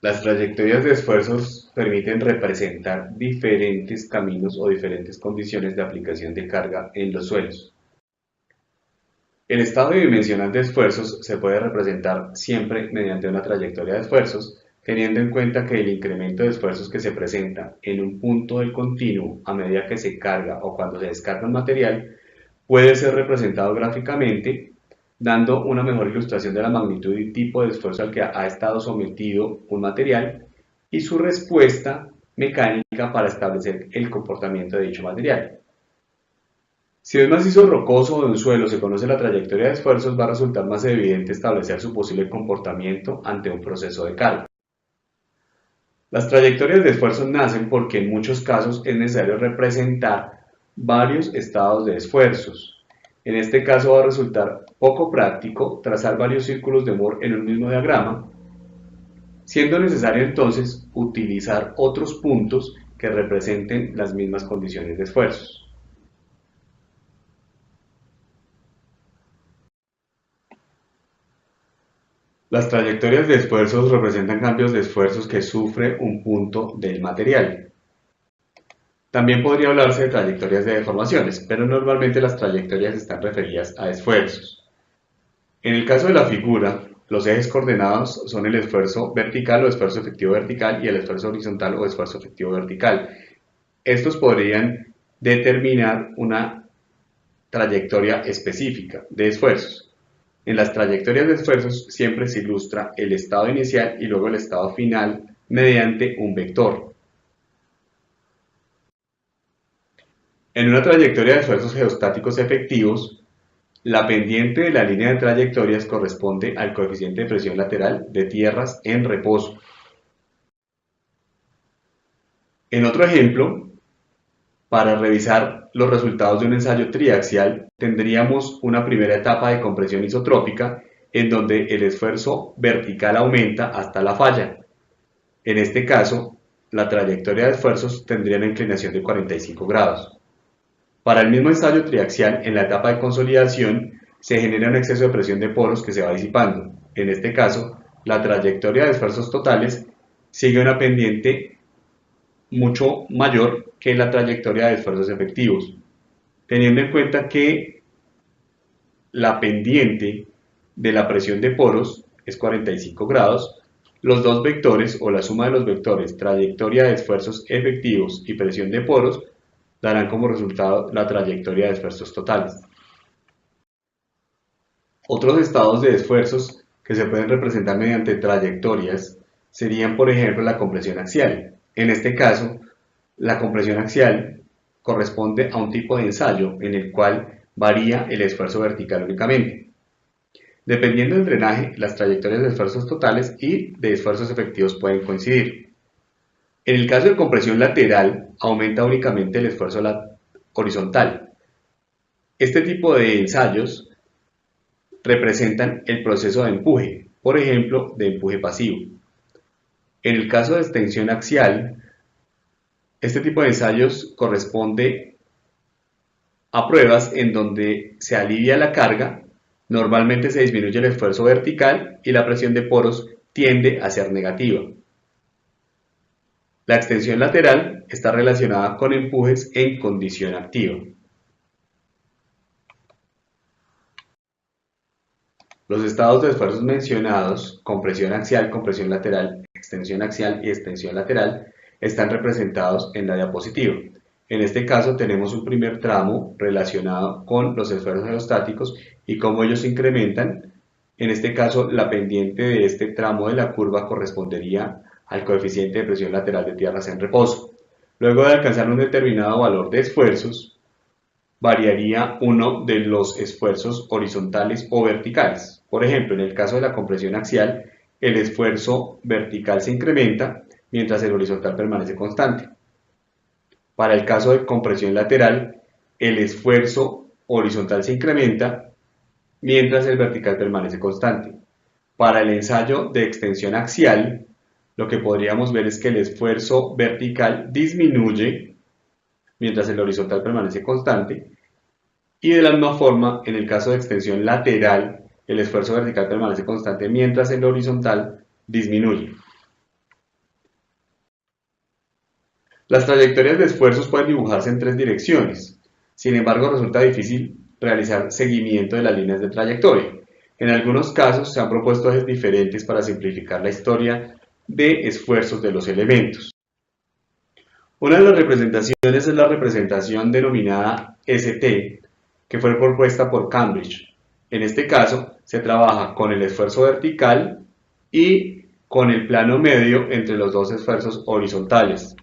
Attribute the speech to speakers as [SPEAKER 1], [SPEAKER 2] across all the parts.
[SPEAKER 1] Las trayectorias de esfuerzos permiten representar diferentes caminos o diferentes condiciones de aplicación de carga en los suelos. El estado bidimensional de esfuerzos se puede representar siempre mediante una trayectoria de esfuerzos, teniendo en cuenta que el incremento de esfuerzos que se presenta en un punto del continuo a medida que se carga o cuando se descarga un material puede ser representado gráficamente, dando una mejor ilustración de la magnitud y tipo de esfuerzo al que ha estado sometido un material y su respuesta mecánica para establecer el comportamiento de dicho material. Si es macizo rocoso o de un suelo se conoce la trayectoria de esfuerzos, va a resultar más evidente establecer su posible comportamiento ante un proceso de carga. Las trayectorias de esfuerzos nacen porque en muchos casos es necesario representar varios estados de esfuerzos. En este caso va a resultar poco práctico trazar varios círculos de Moore en un mismo diagrama, siendo necesario entonces utilizar otros puntos que representen las mismas condiciones de esfuerzos. Las trayectorias de esfuerzos representan cambios de esfuerzos que sufre un punto del material. También podría hablarse de trayectorias de deformaciones, pero normalmente las trayectorias están referidas a esfuerzos. En el caso de la figura, los ejes coordenados son el esfuerzo vertical o esfuerzo efectivo vertical y el esfuerzo horizontal o esfuerzo efectivo vertical. Estos podrían determinar una trayectoria específica de esfuerzos. En las trayectorias de esfuerzos siempre se ilustra el estado inicial y luego el estado final mediante un vector. En una trayectoria de esfuerzos geostáticos efectivos, la pendiente de la línea de trayectorias corresponde al coeficiente de presión lateral de tierras en reposo. En otro ejemplo, para revisar los resultados de un ensayo triaxial, tendríamos una primera etapa de compresión isotrópica en donde el esfuerzo vertical aumenta hasta la falla. En este caso, la trayectoria de esfuerzos tendría una inclinación de 45 grados. Para el mismo ensayo triaxial, en la etapa de consolidación, se genera un exceso de presión de poros que se va disipando. En este caso, la trayectoria de esfuerzos totales sigue una pendiente mucho mayor que la trayectoria de esfuerzos efectivos, teniendo en cuenta que la pendiente de la presión de poros es 45 grados, los dos vectores o la suma de los vectores trayectoria de esfuerzos efectivos y presión de poros darán como resultado la trayectoria de esfuerzos totales. Otros estados de esfuerzos que se pueden representar mediante trayectorias serían, por ejemplo, la compresión axial. En este caso, la compresión axial corresponde a un tipo de ensayo en el cual varía el esfuerzo vertical únicamente. Dependiendo del drenaje, las trayectorias de esfuerzos totales y de esfuerzos efectivos pueden coincidir. En el caso de compresión lateral, aumenta únicamente el esfuerzo horizontal. Este tipo de ensayos representan el proceso de empuje, por ejemplo, de empuje pasivo. En el caso de extensión axial, este tipo de ensayos corresponde a pruebas en donde se alivia la carga, normalmente se disminuye el esfuerzo vertical y la presión de poros tiende a ser negativa. La extensión lateral está relacionada con empujes en condición activa. Los estados de esfuerzos mencionados, compresión axial, compresión lateral, extensión axial y extensión lateral, están representados en la diapositiva. En este caso tenemos un primer tramo relacionado con los esfuerzos aerostáticos y cómo ellos se incrementan. En este caso, la pendiente de este tramo de la curva correspondería al coeficiente de presión lateral de tierras en reposo. Luego de alcanzar un determinado valor de esfuerzos, variaría uno de los esfuerzos horizontales o verticales. Por ejemplo, en el caso de la compresión axial, el esfuerzo vertical se incrementa mientras el horizontal permanece constante. Para el caso de compresión lateral, el esfuerzo horizontal se incrementa mientras el vertical permanece constante. Para el ensayo de extensión axial, lo que podríamos ver es que el esfuerzo vertical disminuye mientras el horizontal permanece constante, y de la misma forma, en el caso de extensión lateral, el esfuerzo vertical permanece constante mientras el horizontal disminuye. Las trayectorias de esfuerzos pueden dibujarse en tres direcciones. Sin embargo, resulta difícil realizar seguimiento de las líneas de trayectoria. En algunos casos se han propuesto ejes diferentes para simplificar la historia de esfuerzos de los elementos. Una de las representaciones es la representación denominada ST, que fue propuesta por Cambridge. En este caso, se trabaja con el esfuerzo vertical y con el plano medio entre los dos esfuerzos horizontales.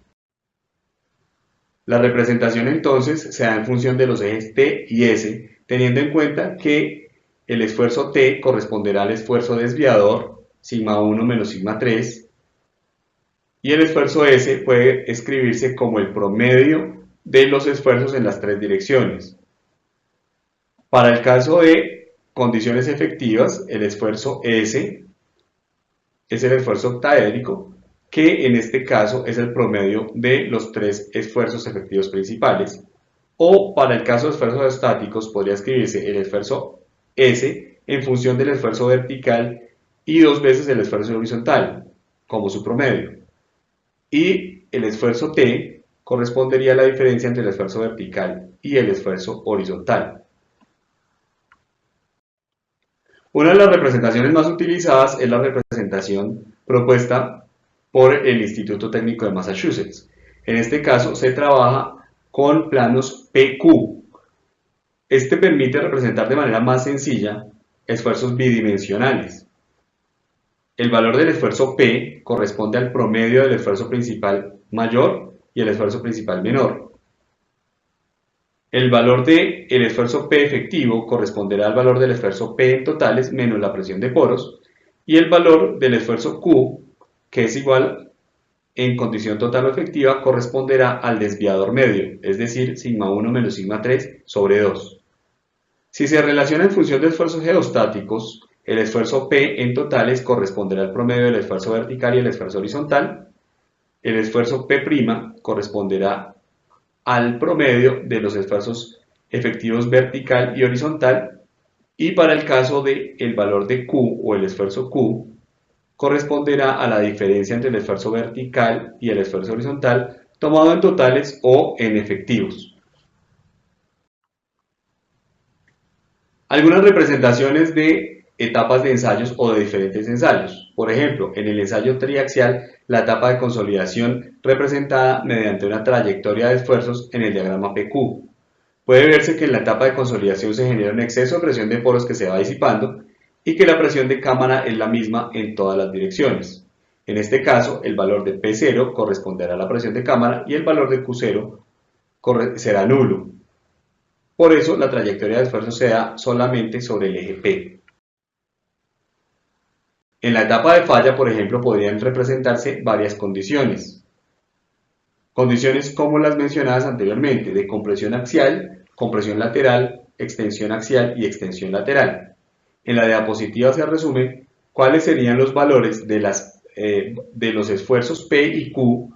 [SPEAKER 1] La representación entonces se da en función de los ejes T y S, teniendo en cuenta que el esfuerzo T corresponderá al esfuerzo desviador, sigma 1 menos sigma 3, y el esfuerzo S puede escribirse como el promedio de los esfuerzos en las tres direcciones. Para el caso de condiciones efectivas, el esfuerzo S es el esfuerzo octaédrico, que en este caso es el promedio de los tres esfuerzos efectivos principales, o para el caso de esfuerzos estáticos podría escribirse el esfuerzo S en función del esfuerzo vertical y dos veces el esfuerzo horizontal, como su promedio. Y el esfuerzo T correspondería a la diferencia entre el esfuerzo vertical y el esfuerzo horizontal. Una de las representaciones más utilizadas es la representación propuesta por el Instituto Técnico de Massachusetts. En este caso se trabaja con planos PQ. Este permite representar de manera más sencilla esfuerzos bidimensionales. El valor del esfuerzo P corresponde al promedio del esfuerzo principal mayor y el esfuerzo principal menor. El valor del esfuerzo P efectivo corresponderá al valor del esfuerzo P en totales menos la presión de poros, y el valor del esfuerzo Q, que es igual en condición total o efectiva, corresponderá al desviador medio, es decir, sigma 1 menos sigma 3 sobre 2. Si se relaciona en función de esfuerzos geostáticos, el esfuerzo P en totales corresponderá al promedio del esfuerzo vertical y el esfuerzo horizontal. El esfuerzo P' corresponderá al promedio de los esfuerzos efectivos vertical y horizontal, y para el caso del valor de Q o el esfuerzo Q, corresponderá a la diferencia entre el esfuerzo vertical y el esfuerzo horizontal tomado en totales o en efectivos. Algunas representaciones de etapas de ensayos o de diferentes ensayos. Por ejemplo, en el ensayo triaxial, la etapa de consolidación representada mediante una trayectoria de esfuerzos en el diagrama PQ. Puede verse que en la etapa de consolidación se genera un exceso de presión de poros que se va disipando y que la presión de cámara es la misma en todas las direcciones. En este caso, el valor de P0 corresponderá a la presión de cámara y el valor de Q0 será nulo. Por eso, la trayectoria de esfuerzo se da solamente sobre el eje P. En la etapa de falla, por ejemplo, podrían representarse varias condiciones. Condiciones como las mencionadas anteriormente, de compresión axial, compresión lateral, extensión axial y extensión lateral. En la diapositiva se resume cuáles serían los valores de los esfuerzos P y Q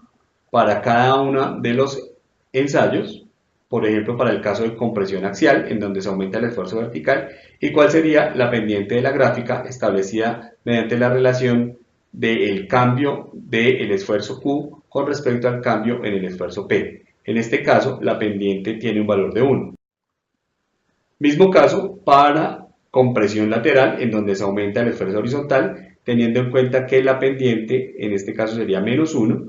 [SPEAKER 1] para cada uno de los ensayos, por ejemplo para el caso de compresión axial, en donde se aumenta el esfuerzo vertical, y cuál sería la pendiente de la gráfica establecida mediante la relación del cambio del esfuerzo Q con respecto al cambio en el esfuerzo P. En este caso, la pendiente tiene un valor de 1. Mismo caso para compresión lateral, en donde se aumenta el esfuerzo horizontal, teniendo en cuenta que la pendiente en este caso sería menos 1.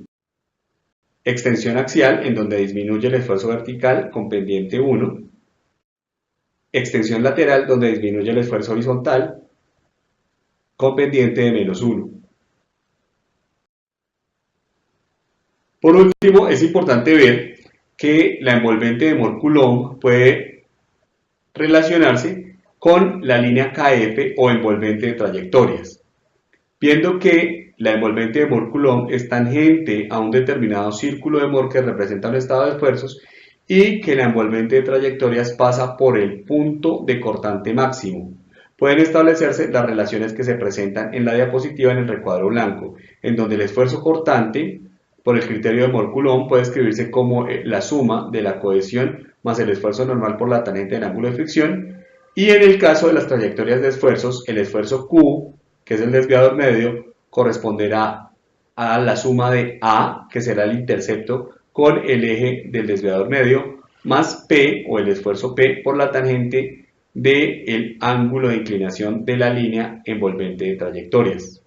[SPEAKER 1] Extensión axial, en donde disminuye el esfuerzo vertical con pendiente 1. Extensión lateral, donde disminuye el esfuerzo horizontal con pendiente de menos 1. Por último, es importante ver que la envolvente de Mohr-Coulomb puede relacionarse con la línea KF o envolvente de trayectorias, viendo que la envolvente de Mohr-Coulomb es tangente a un determinado círculo de Mohr que representa un estado de esfuerzos y que la envolvente de trayectorias pasa por el punto de cortante máximo. Pueden establecerse las relaciones que se presentan en la diapositiva en el recuadro blanco, en donde el esfuerzo cortante, por el criterio de Mohr-Coulomb, puede escribirse como la suma de la cohesión más el esfuerzo normal por la tangente del ángulo de fricción, y en el caso de las trayectorias de esfuerzos, el esfuerzo Q, que es el desviador medio, corresponderá a la suma de A, que será el intercepto con el eje del desviador medio más P o el esfuerzo P por la tangente del ángulo de inclinación de la línea envolvente de trayectorias.